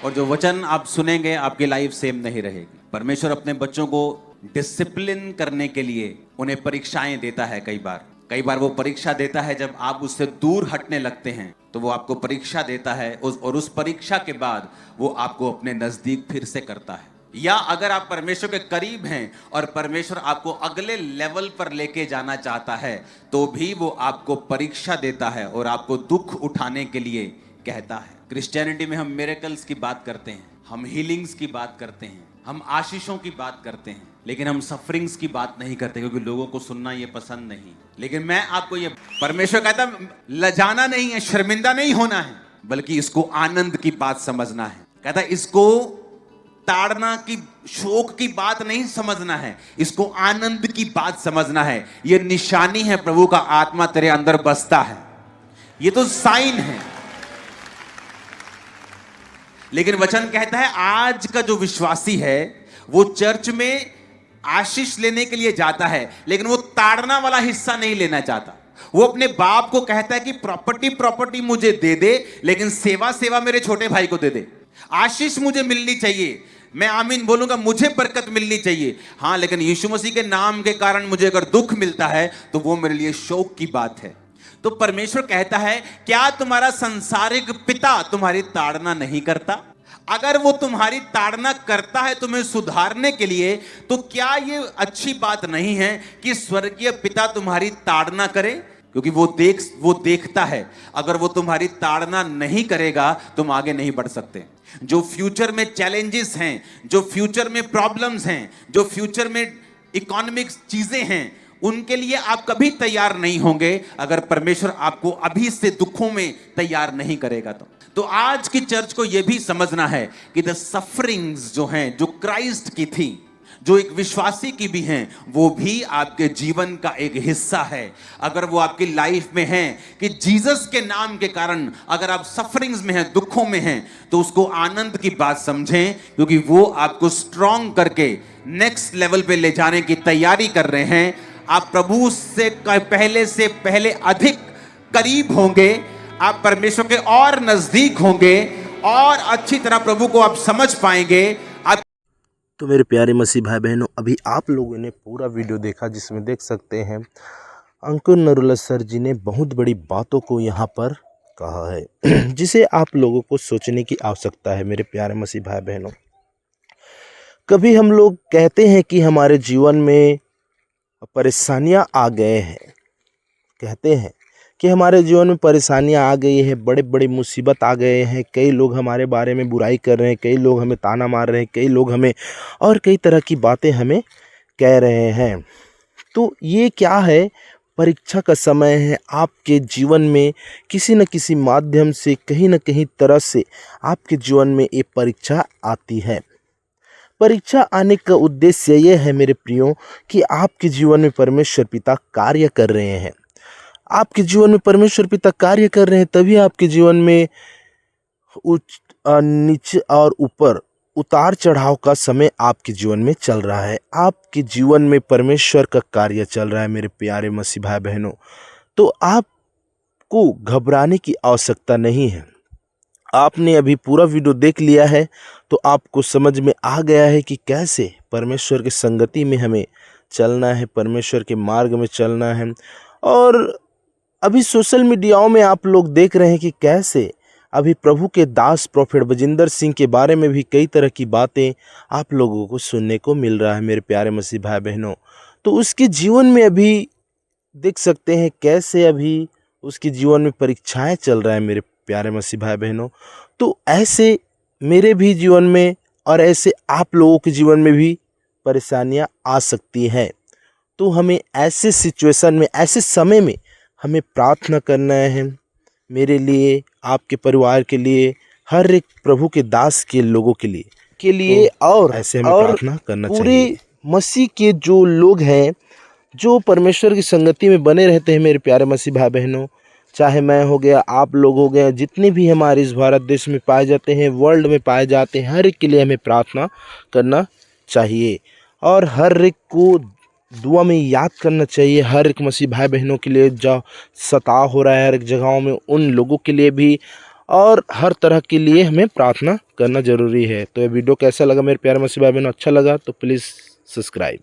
और जो वचन आप सुनेंगे आपकी लाइफ सेम नहीं रहेगी। परमेश्वर अपने बच्चों को डिसिप्लिन करने के लिए उन्हें परीक्षाएं देता है। कई बार वो परीक्षा देता है जब आप उससे दूर हटने लगते हैं, तो वो आपको परीक्षा देता है और उस परीक्षा के बाद वो आपको अपने नजदीक फिर से करता है। या अगर आप परमेश्वर के करीब हैं और परमेश्वर आपको अगले लेवल पर लेके जाना चाहता है, तो भी वो आपको परीक्षा देता है और आपको दुख उठाने के लिए कहता है। क्रिश्चियनिटी में हम मिरेकल्स की बात करते हैं, हम हीलिंग्स की बात करते हैं, हम आशीषों की बात करते हैं, लेकिन हम सफरिंग्स की बात नहीं करते, क्योंकि लोगों को सुनना ये पसंद नहीं। लेकिन मैं आपको ये, परमेश्वर कहता लजाना नहीं है, शर्मिंदा नहीं होना है, बल्कि इसको आनंद की बात समझना है। कहता इसको ताड़ना की, शोक की बात नहीं समझना है, इसको आनंद की बात समझना है। ये निशानी है प्रभु का आत्मा तेरे अंदर बसता है, ये तो साइन है। लेकिन वचन कहता है आज का जो विश्वासी है वो चर्च में आशीष लेने के लिए जाता है, लेकिन वो ताड़ना वाला हिस्सा नहीं लेना चाहता। वो अपने बाप को कहता है कि प्रॉपर्टी मुझे दे दे, लेकिन सेवा मेरे छोटे भाई को दे दे। आशीष मुझे मिलनी चाहिए, मैं आमीन बोलूंगा, मुझे बरकत मिलनी चाहिए, हाँ, लेकिन यीशु मसीह के नाम के कारण मुझे अगर दुख मिलता है तो वो मेरे लिए शोक की बात है। तो परमेश्वर कहता है क्या तुम्हारा संसारिक पिता तुम्हारी ताड़ना नहीं करता? अगर वो तुम्हारी ताड़ना करता है तुम्हें सुधारने के लिए, तो क्या ये अच्छी बात नहीं है कि स्वर्गीय पिता तुम्हारी ताड़ना करे? क्योंकि वो देखता है, अगर वो तुम्हारी ताड़ना नहीं करेगा तुम आगे नहीं बढ़ सकते। जो फ्यूचर में चैलेंजेस हैं, जो फ्यूचर में प्रॉब्लम्स हैं, जो फ्यूचर में इकोनॉमिक चीजें हैं, उनके लिए आप कभी तैयार नहीं होंगे अगर परमेश्वर आपको अभी से दुखों में तैयार नहीं करेगा। तो आज की चर्च को यह भी समझना है कि द सफरिंग्स जो हैं, जो क्राइस्ट की थी, जो एक विश्वासी की भी हैं, वो भी आपके जीवन का एक हिस्सा है। अगर वो आपकी लाइफ में है कि जीसस के नाम के कारण अगर आप सफरिंग्स में हैं, दुखों में हैं, तो उसको आनंद की बात समझें, क्योंकि वो आपको स्ट्रॉन्ग करके नेक्स्ट लेवल पे ले जाने की तैयारी कर रहे हैं। आप प्रभु से पहले अधिक करीब होंगे, आप परमेश्वर के और नजदीक होंगे और अच्छी तरह प्रभु को आप समझ पाएंगे। तो मेरे प्यारे मसीह भाई बहनों, अभी आप लोगों ने पूरा वीडियो देखा, जिसमें देख सकते हैं अंकुर नरुला सर जी ने बहुत बड़ी बातों को यहाँ पर कहा है जिसे आप लोगों को सोचने की आवश्यकता है। मेरे प्यारे मसीह भाई बहनों, कभी हम लोग कहते हैं कि हमारे जीवन में परेशानियाँ आ गए हैं, कहते हैं कि हमारे जीवन में परेशानियां आ गई है, बड़े बड़े मुसीबत आ गए हैं, कई लोग हमारे बारे में बुराई कर रहे हैं, कई लोग हमें ताना मार रहे हैं, कई लोग हमें और कई तरह की बातें हमें कह रहे हैं। तो ये क्या है? परीक्षा का समय है। आपके जीवन में किसी न किसी माध्यम से, कहीं न कहीं तरह से आपके जीवन में ये परीक्षा आती है। परीक्षा आने का उद्देश्य ये है मेरे प्रियो कि आपके जीवन में परमेश्वर पिता कार्य कर रहे हैं। आपके जीवन में परमेश्वर पिता कार्य कर रहे हैं, तभी आपके जीवन में नीचे और ऊपर, उतार चढ़ाव का समय आपके जीवन में चल रहा है। आपके जीवन में परमेश्वर का कार्य चल रहा है मेरे प्यारे मसीह भाई बहनों। तो आपको घबराने की आवश्यकता नहीं है। आपने अभी पूरा वीडियो देख लिया है तो आपको समझ में आ गया है कि कैसे परमेश्वर की संगति में हमें चलना है, परमेश्वर के मार्ग में चलना है। और अभी सोशल मीडियाओं में आप लोग देख रहे हैं कि कैसे अभी प्रभु के दास प्रोफेट बजिंदर सिंह के बारे में भी कई तरह की बातें आप लोगों को सुनने को मिल रहा है मेरे प्यारे मसीह भाई बहनों। तो उसके जीवन में अभी देख सकते हैं कैसे अभी उसके जीवन में परीक्षाएं चल रहा है मेरे प्यारे मसीह भाई बहनों। तो ऐसे मेरे भी जीवन में और ऐसे आप लोगों के जीवन में भी परेशानियां आ सकती हैं। तो हमें ऐसे सिचुएशन में, ऐसे समय में हमें प्रार्थना करना है, मेरे लिए, आपके परिवार के लिए, हर एक प्रभु के दास के लोगों के लिए और ऐसे हमें प्रार्थना करना चाहिए। पूरे मसीह के जो लोग हैं, जो परमेश्वर की संगति में बने रहते हैं मेरे प्यारे मसीह भाई बहनों, चाहे मैं हो गया, आप लोग हो गए, जितने भी हमारे इस भारत देश में पाए जाते हैं, वर्ल्ड में पाए जाते हैं, हर एक के लिए हमें प्रार्थना करना चाहिए और हर एक को दुआ में याद करना चाहिए। हर एक मसीह भाई बहनों के लिए जो सताव हो रहा है हर एक जगहों में, उन लोगों के लिए भी, और हर तरह के लिए हमें प्रार्थना करना जरूरी है। तो ये वीडियो कैसा लगा मेरे प्यारे मसीह भाई बहनों, अच्छा लगा तो प्लीज़ सब्सक्राइब।